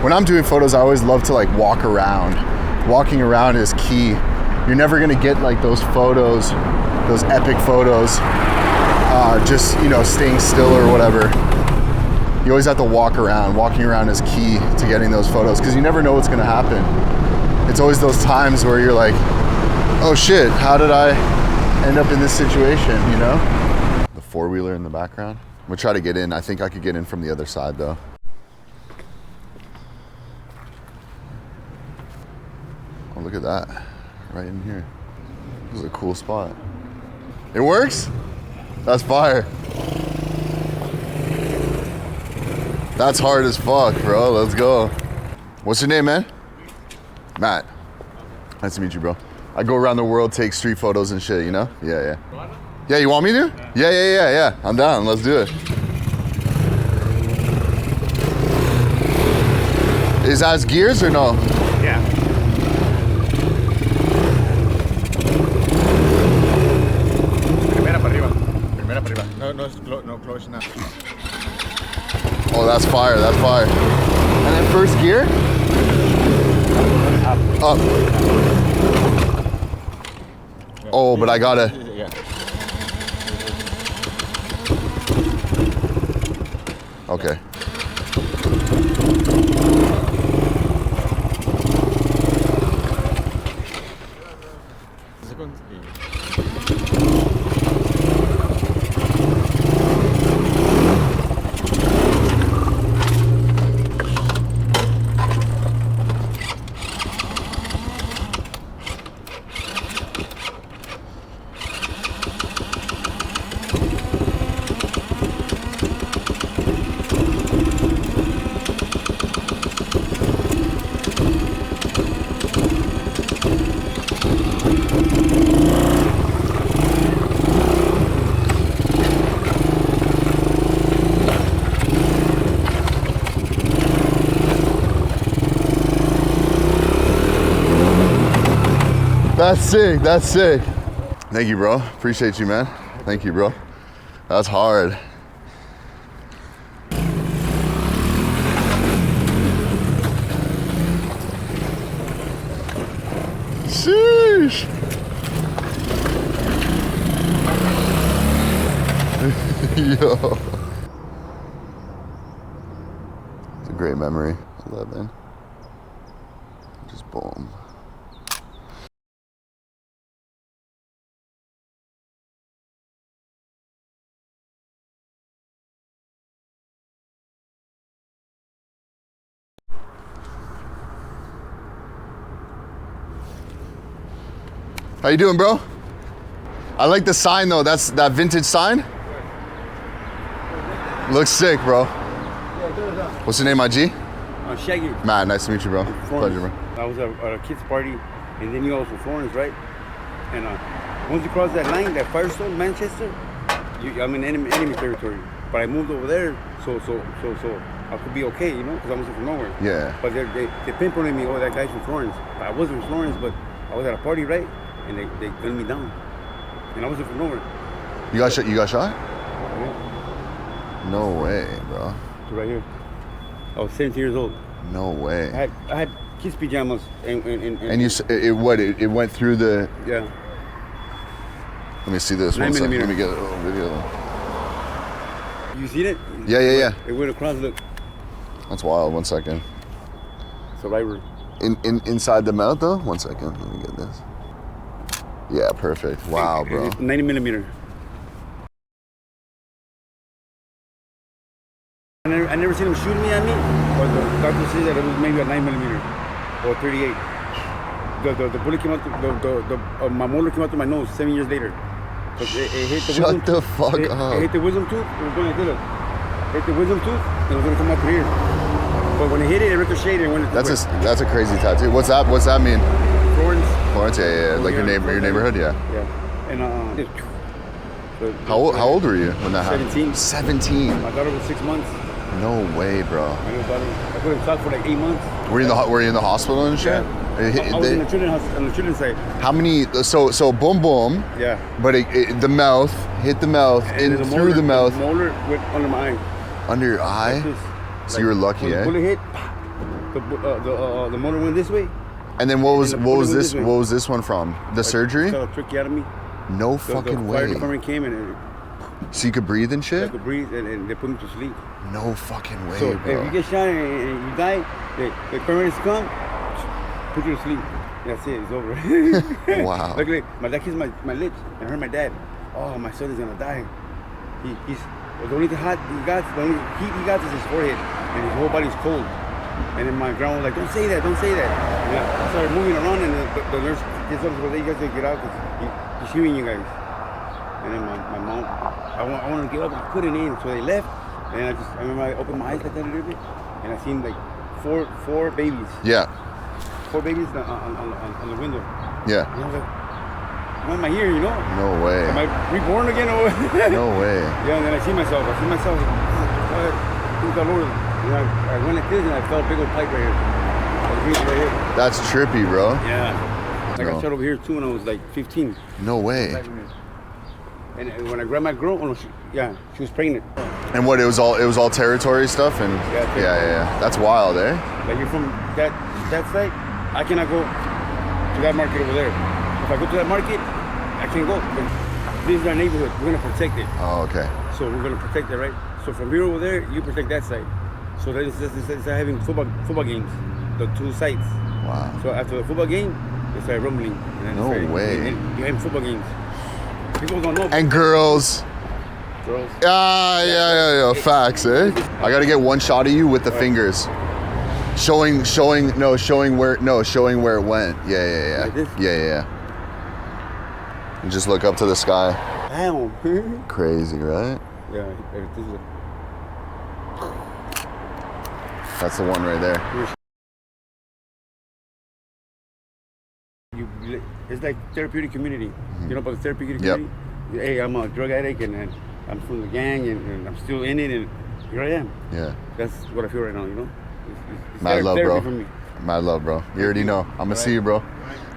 when I'm doing photos, I always love to like walk around. Walking around is key. You're never gonna get like those photos, those epic photos, just, you know, staying still or whatever. You always have to walk around. Walking around is key to getting those photos because you never know what's gonna happen. It's always those times where you're like, oh shit, how did I end up in this situation, you know? The four-wheeler in the background. I'm gonna try to get in. I think I could get in from the other side though. Oh, look at that. Right in here. This is a cool spot. It works? That's fire. That's hard as fuck, bro. Let's go. What's your name, man? Matt. Nice to meet you, bro. I go around the world, take street photos and shit, you know? Yeah. Yeah, you want me to? Yeah. I'm down. Let's do it. Is that gears or no? Yeah. Primera para arriba. No close now. Oh, that's fire. And then first gear? Up. Oh, but I gotta. Yeah. Okay. That's sick. Thank you, bro. Appreciate you, man. Thank you, bro. That's hard. Sheesh. Yo. It's a great memory. 11. Just boom. How you doing, bro? I like the sign though. That's that vintage sign. Looks sick, bro. What's your name, my G? Shaggy. Matt, nice to meet you, bro. Pleasure, bro. I was at a kid's party, and then you was from Florence, right? And once you cross that line, that Firestone, Manchester, I'm in enemy territory. But I moved over there, so I could be okay, you know, because I wasn't from nowhere. Yeah. But they pinpointed me, oh, that guy's from Florence. I wasn't from Florence, but I was at a party, right? And they gunned me down, and I wasn't from nowhere. You got shot? Yeah. No way, bro. Right here. I was 17 years old. No way. I had kids pajamas and it went through the. Yeah. Let me see this. 9 1 second. millimeter. Let me get a little video. You seen it? Yeah. It went across. Look. That's wild. 1 second. It's a rifle. Inside the mouth though. 1 second. Let me get this. Yeah, perfect. Wow, bro. 90 millimeter. I never seen him shooting me at me, but the doctor said that it was maybe a 9 millimeter or 38. The bullet came out. My molar came out to my nose 7 years later. It hit the Shut the fuck up. It hit the wisdom tooth. It was going like this. Hit the wisdom tooth, and it was going to come out through here. But when it hit it ricocheted and went. That's a crazy tattoo. What's that mean? Florence, yeah. Like your neighborhood, yeah. Yeah, and How old were you when that happened? 17. 17. My daughter was 6 months. No way, bro. I put him shot for like 8 months. Were you in the hospital and shit? Yeah. I was in the children's side. How many? So boom boom. Yeah. But the mouth hit the mouth and in through the mouth. The molar went under my eye. Under your eye. Like this. So you were lucky, when eh? the bullet hit, the motor went this way. And then what was this? way. What was this one from? The surgery? Got a tricky out of me. No The fucking fire way. department came and So you could breathe and I shit? could breathe and they put me to sleep. No fucking way, So bro. if you get shot and you die, the paramedics come, put you to sleep. That's it. It's over. Wow. Luckily, my dad kissed my lips and I heard my dad. Oh, my son is gonna die. He's the only hot he got. The only heat he got is his forehead, and his whole body's cold. And then my grandma was like, "Don't say that, don't say that." And I started moving around, and the nurse gets up and says, "You guys gotta get out because he's shooting you guys." And then my mom, I wanted to get up and put it in, so they left. And I remember I opened my eyes like that a little bit, and I seen like four babies. Yeah. 4 babies on the window. Yeah. And I was like, why am I here, you know? No way. Am I reborn again? Or No way. Yeah, and then I see myself, like, things all over. And I went like this and I felt a big old pipe right here. I was breathing right here. That's trippy, bro. Yeah. Like No. I shot over here too when I was like 15. No way. And when I grabbed my girl, she was pregnant. And what? It was all territory stuff, and yeah. That's wild, eh? Like you're from that side, I cannot go to that market over there. If I go to that market, I can't go. This is our neighborhood. We're gonna protect it. Oh, okay. So we're gonna protect it, right? So from here over there, you protect that side. So then it's having football games, the 2 sides. Wow. So after the football game, they start rumbling. And then No way. And you have football games. People don't know. And girls. Girls. Yeah. Facts, eh? I gotta get one shot of you with the fingers. Showing where it went. Yeah. Like this? Yeah. And just look up to the sky. Damn. Crazy, right? Yeah, this is That's the one right there. It's like therapeutic community. Mm-hmm. You know about the therapeutic Yep. community? Hey, I'm a drug addict and I'm from the gang and I'm still in it and here I am. Yeah. That's what I feel right now, you know? It's Mad love, therapy bro. for me. Mad love, bro. You already know. I'm gonna see you, bro.